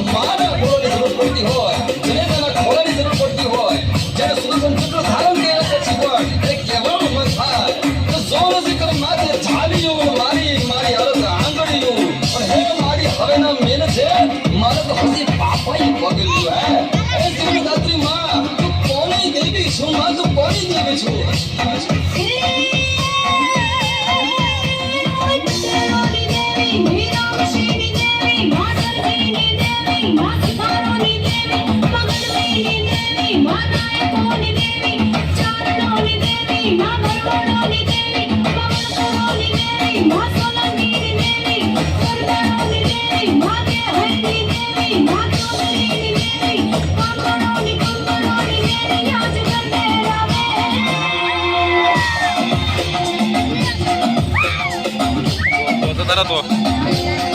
મારા ખોળાની જરૂર પડતી હોય જેને તેના ખોળાની જરૂર પડતી હોય જેને સુદર્શન ચક્ર ધારણ કર્યા પછી પણ એ કહેવાનું મન થાય તો જો નથી કરે માથે ઝાલીયું મારી મારી હાલત આંગળીયું પણ હે મારી હવેના મેન છે મારે તો હસી પાપાઈ પગલ્યું હે એ જીવનદાત્રી માં તું કોની દેવી છું માં તું કોની દેવી છું તો